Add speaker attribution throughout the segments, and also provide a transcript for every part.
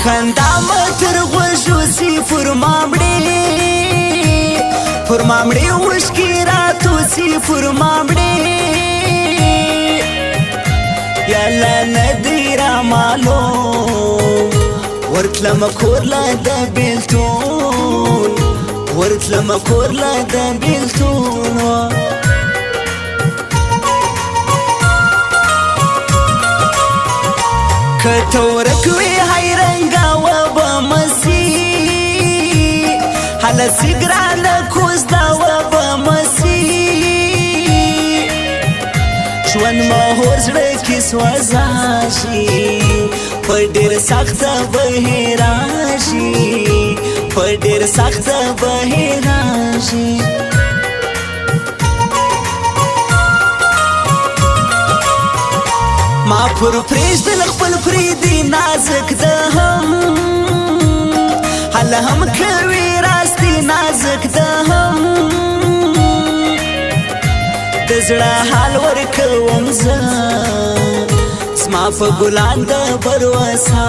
Speaker 1: خندا متر غوږو سي پر مامړې اوښکې راتوسي پر مامړې یاله نه دی رامالوم ورتلمه کور له د بېلتون ورتلمه کور له د بېلتون که ته ورک وې حیرنګه وبه مسي هلسې ګرانه کوزده وبه مسي ژوند مهور زړه کې سوځا شي په ډېر سخته به حیران شي په ډېر سخته به حیران شي ما پر پرېږدل خپل پرېدي نازک ده هم هله هم کوي راستي نازک ده هم د زړه حال ورکوم زه زما په ګلان د بروسا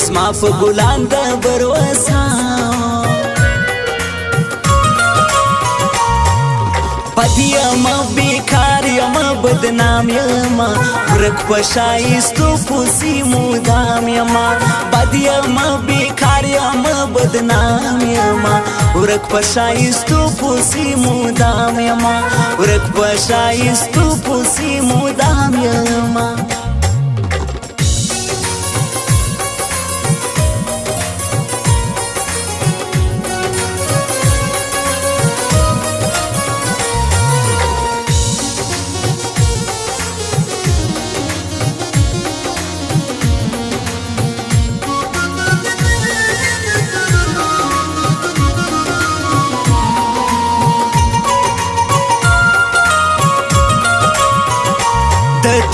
Speaker 1: زما په ګلان د بروسا بد یم بیکار یم بدنام یم ورک په ښایستو پسې مدام یم بد یم بیکار یم بدنام یم ورک په ښایستو پسې مدام یم ورک په ښایستو پسې مدام یم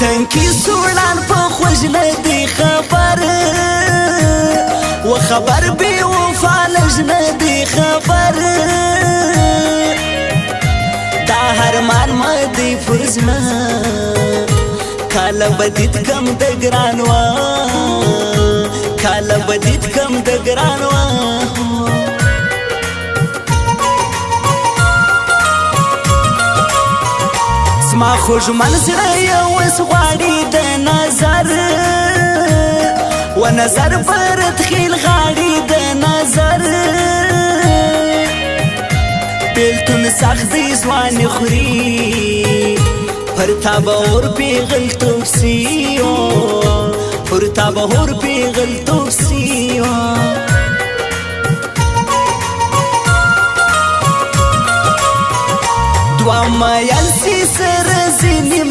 Speaker 1: تنکی سوړان په خوږ نه دی خبر و خبر بې وفا لږ نه دی خبر دا هرمان مه دی پر زړه کاله به دیت کم د ګران وه کاله به دیت کم د ګران وه زما خوږمن زړه یې اوس غواړي د نظر و نظر برد خیل غاړي د نظر بېلتون سخت دی ځواني خوري پر تا به اور پېغلتوب سي پر تا به اور پېغلتوب سي دوه میل سي سره ځینیم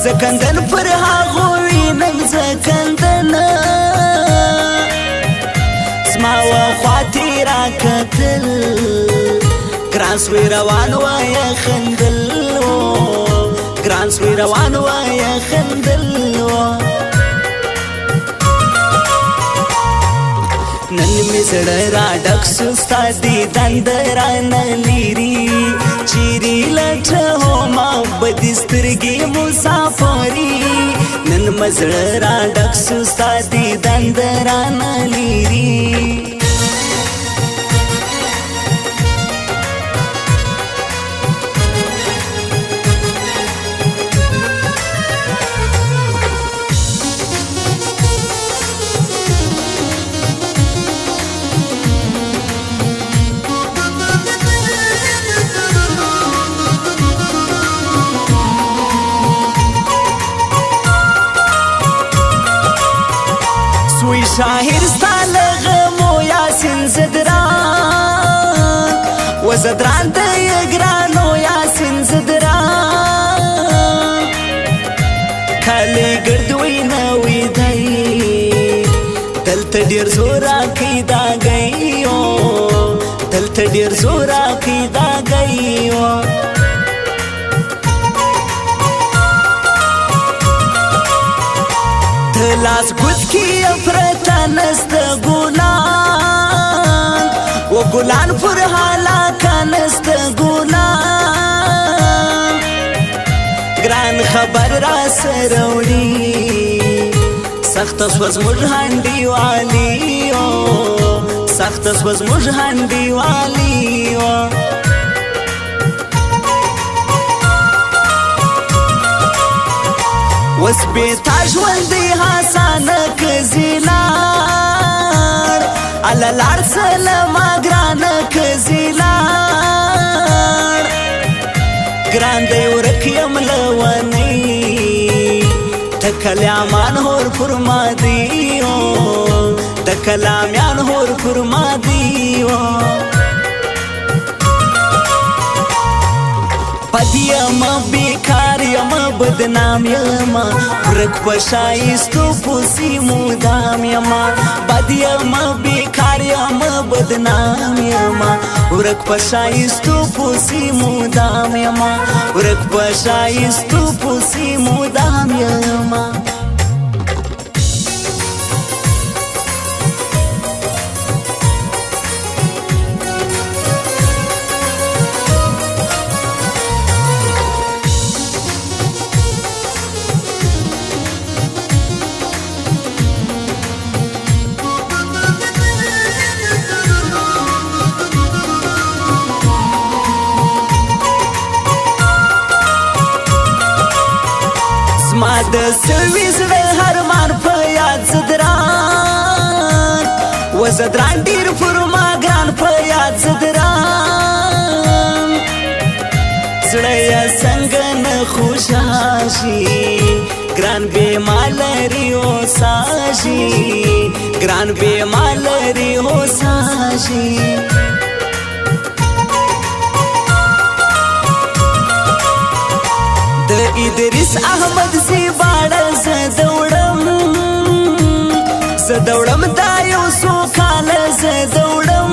Speaker 1: زکندن پر هغو وینم زکندنه زما وخوا تې راکتل ګران سوی روان وایه خندل ګران سوی روان وایه خندل نن می زړه را ډک شو ستا دیدن درانه لیري چیرې لټومه بدې سترګې مسافري نن مې زړه را ډک شو ستا دیدن درانه لیري سوی شاهر ستا لغمو یاسین زدران و زدران ته یې ګرانو یاسین زدران کالې ګردوی نه ویدی دلته ډېر زوراکۍ داګۍ دلته ډېر زوراکۍ داګۍ لاس ګوت کې پرته نسته ګلان و ګلان پر هلاکه نسته ګلان ګران خبر را سره وړي سخت سوز موږ انډیوالي سخت سوز موږ انډیوالي وس بیتا ژوندې حسانه که زیلار الله لار سلما ګرانه که زیلار ګران دی ورک یم لونی د کلامان هور پر ما دی د کلامیان هور پر ما دی بد یم بیکار یم بدنام یم ورک په ښایستو پسې مدام یم بد یم بیکار یم بدنام یم ورک په ښایستو پسې مدام یم ورک په ښایستو پسې مدام یم ما د سوي زړه هر مان په یاد زدران و زدران ډیر پر ما ګران په یاد زدران زړه یې څنګه نه خوشاشي ګران بې مالري اوساشي ګران بې مالري اوساشي ادریس احمد زیباړه زه دوړم دا یو څو کاله زه دوړم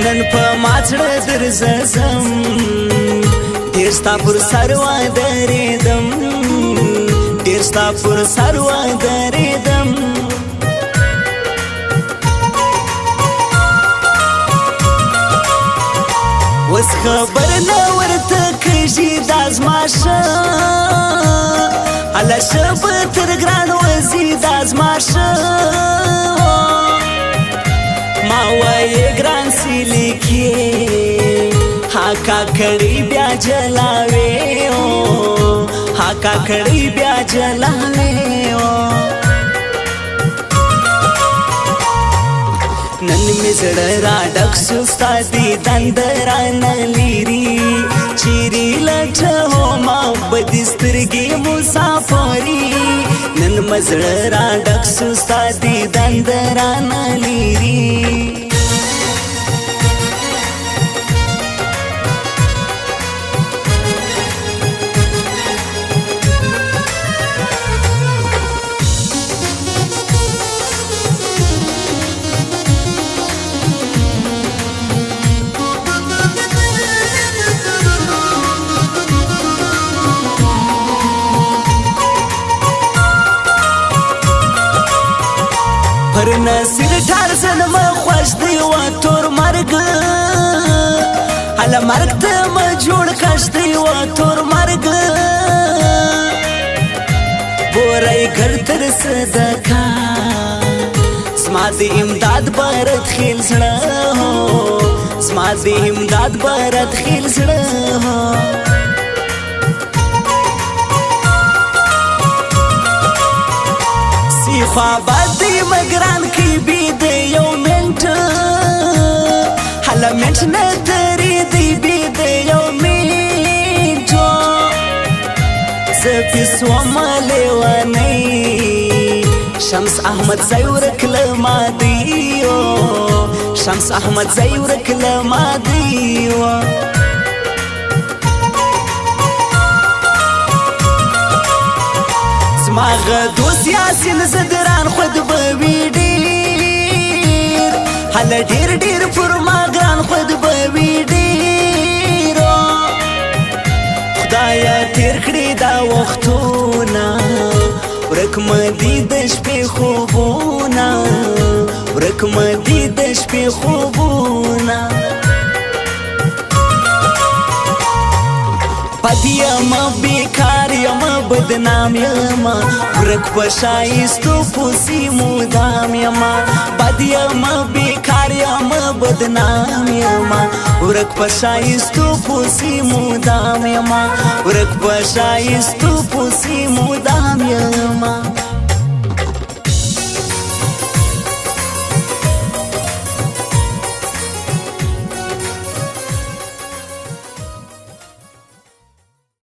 Speaker 1: نن په ما زړه درځم ډېر ستا پر سر ودرېدم ډېر ستا پر سر ودرېدم وس خبر نه ورته کږي دا زما شه هله شه به تر ګران وځي دا زما شه ما وایې ګران سیلیکې ها کاکړي بیا جلاوې ها کاکړي بیا جلاوې نن می زړه را ډک شو ستا دیدن درانه لیري چیرې لټه ما بدې سترګې مسافري نن مې زړه را ډک شو ستا دیدن درانه لیري پر نصیر ټار زنم خوښ دی و تور مرګ هله مرګ ته مې جوړ کښ دی و تور مرګ بورای ګر تر صدقه زما د امداد بارت خیل زړه زما د امداد بارت خیل زړه خوابات دی مگران کی بید یو منٹ حالا منٹ نداری دی بید یو منٹ زفی سوما لیوانی شمس احمد زیورک لما دیو شمس احمد زیورک لما دیو زماغه دوست یاسین زدران خود بوی ډیر هله ډیر ډیر پر ما ګران خود بوی ډیر خدایا تیر کړی دا وختونه ورک مدي د شپې خوبونه ورک مدي د شپې خوبونه بديما بكاريما بدنام يما ورك بشايستو فوسي مدام يما بديما بكاريما بدنام يما ورك بشايستو فوسي مدام يما ورك بشايستو فوسي مدام يما